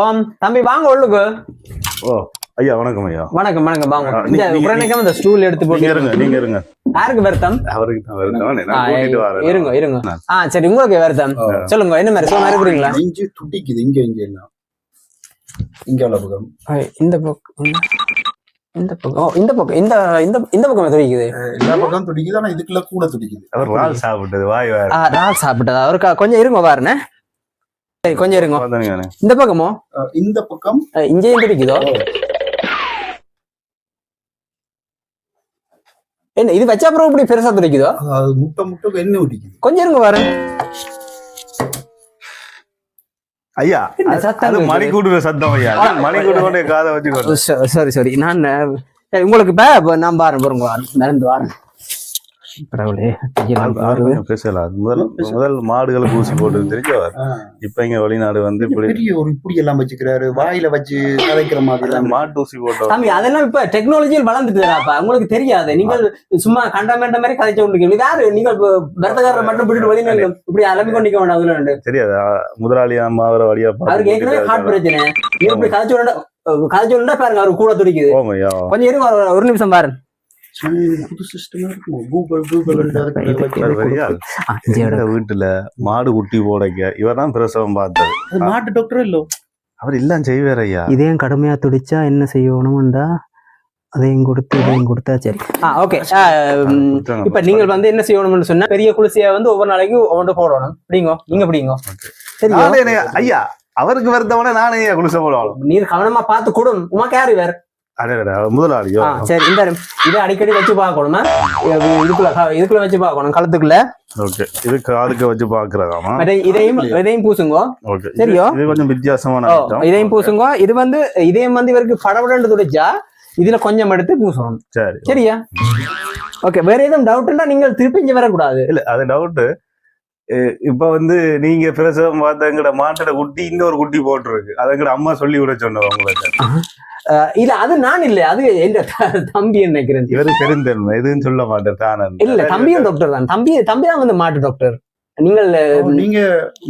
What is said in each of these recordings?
ஓம் தம்பி வாங்க உள்ளுக்கு. ஓ ஐயா வணக்கம் ஐயா. வணக்கம் வணக்கம் வாங்க. இந்த உடனே இந்த ஸ்டூல் எடுத்து போட்டு இருங்க, நீங்க இருங்க. யாருக்கு வருத்தம்? அவருக்கு தான் வருத்தம். நான் கூட்டிட்டு வரேன். இருங்க இருங்க. சரி உங்களுக்கு வருத்தம் சொல்லுங்க. என்ன மாதிரி சும்மா இருக்கிறீங்களா? நெஞ்சு துடிக்குது இங்க இங்க எல்லாம். இங்க உள்ள பக்கம் இந்த பக்கம் இந்த பக்கம் இந்த பக்கம் இந்த இந்த இந்த பக்கம் துடிக்குது. எல்லா பக்கம் துடிக்குது. ஆனா இதுக்குள்ள கூட துடிக்குது. அவர் ரால் சாப்பிட்டது வாய் வேற. ரால் சாப்பிட்டதா? அவருக்கு கொஞ்சம் இருங்க பாருண்ணே. சரி கொஞ்சம் இருங்க. இந்த பக்கமோ? இந்த பக்கம் இங்கேயும் துடிக்குதோ? என்ன இது வச்சா அப்புறம் இப்படி பெருசா துடிக்குதோ? முட்டை முட்டை என்ன துடிக்குது. கொஞ்சம் இருங்க பாரு. ஐயா அது மணி கூடுற சத்தம் ஐயா. மணி கூடுவோட காதை வச்சு. சாரி சாரி நான் உங்களுக்கு நான் பாருங்க பாருங்க நடந்து வாரேன். பேசலாம். முதல் மாடுகளுக்கு ஊசி போட்டு தெரிஞ்சவர். இப்ப இங்க வெளிநாடு வந்து இப்படி எல்லாம் வச்சுக்கிறாரு. வாயில வச்சு கதைக்கிற மாதிரி மாட்டு ஊசி போட்டோம். தம்பி அதெல்லாம் இப்ப டெக்னாலஜியில் வளர்ந்துட்டுப்பா. உங்களுக்கு தெரியாது. நீங்கள் சும்மா கண்டமேண்ட மாதிரி கதைச்சு கொண்டிருக்கீங்க. யாரு நீங்கள் பரதக்காரரை மட்டும் விட்டுட்டு வெளிநாடு இப்படி அலம்பி கொண்டிருக்க வேண்டாம். அதுல தெரியாது முதலாளி அம்மா அவரை வழியா அவருக்கு ஏற்கனவே ஹார்ட் பிரச்சனை. நீங்க இப்படி கதைச்சு பாருங்க. அவருக்கு கூட துடிக்குது. கொஞ்சம் இருங்க ஒரு நிமிஷம் பாருங்க. வீட்டுல மாடு குட்டி போடைக்க இவர் தான் பிரசவம் பார்த்தது. மாட்டு டாக்டர் இல்ல அவர் இல்ல செய்வார் ஐயா. இதையும் கடுமையா துடிச்சா என்ன செய்யணும்டா? அதையும் கொடுத்தா சரி. ஓகே. இப்ப நீங்கள் வந்து என்ன செய்யணும்னு சொன்னா பெரிய குளிசையா வந்து ஒவ்வொரு நாளைக்கு ஒவ்வொன்று போடணும். நீங்க பிடிங்க சரி ஐயா. அவருக்கு வருத்தவன நானே குளிசை போடணும். நீர் கவனமா பார்த்து கொடுங்க. உமாக்கு யாரு வேற முதலாளியோ? சரி இந்த இதை அடிக்கடி வச்சு பார்க்கணுமா? இதுக்குள்ள வச்சு பார்க்கணும் கழுத்துக்குள்ள. ஓகே. இதுக்கு அதுக்கு வச்சு பாக்குறதாமா? இதையும் பூசுங்க. சரியோ? இது கொஞ்சம் வித்தியாசமான இதையும் பூசுங்க. இது வந்து இதயம் வந்து இவருக்கு படபடன்னு துடிச்சா இதுல கொஞ்சம் எடுத்து பூசணும். சரி சரியா? ஓகே. வேற எதுவும் டவுட்னா நீங்கள் திருப்பி இங்க வரக்கூடாது. இல்ல அது டவுட். இப்ப வந்து நீங்க பிரசவம் பார்த்த எங்கட மாட்டோட குட்டி இங்க ஒரு குட்டி போட்டுருக்கு. அது எங்கட அம்மா சொல்லி விட சொன்னோம் உங்களுக்கு. இல்ல அது நான் இல்ல, அது என் தம்பி நினைக்கிறேன். இவரு பெருந்தன்மை எதுன்னு சொல்ல மாட்டேன் தானே. இல்ல தம்பியும் டாக்டர் தான். தம்பி தான் வந்து மாட்டு டாக்டர். நீங்க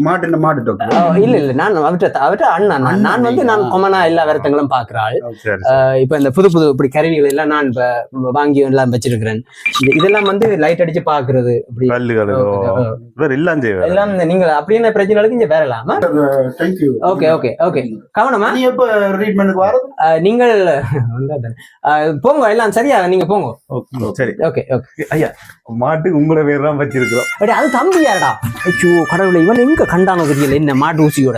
மாட்டு டாக்டர்? இல்ல இல்ல நான் அவற்ற அண்ணா. நான் வந்து நான் கொமனா எல்லா வருத்தங்களும் பாக்குறாள். இப்ப இந்த புது இப்படி கருவிகள் எல்லாம் நான் இப்ப வாங்கி எல்லாம் வச்சிருக்கிறேன். இதெல்லாம் வந்து லைட் அடிச்சு பாக்குறது எல்லாம் நீங்க அப்படியே பிரச்சனைகளுக்கு இங்க வரலாமா? Okay okay okay. கவனமா நீங்கள் போங்க. எல்லாம் சரியா நீங்க போங்க. சரி ஓகே ஓகே. ஐயா மாட்டுக்கு உங்களோட பேர் தான் வச்சிருக்கிறோம். அது தம்பி யாரடா? ஐயோ கடவுளை, இவன் எங்க கண்டானோ தெரியல என்ன மாட்டு ஊசியோட.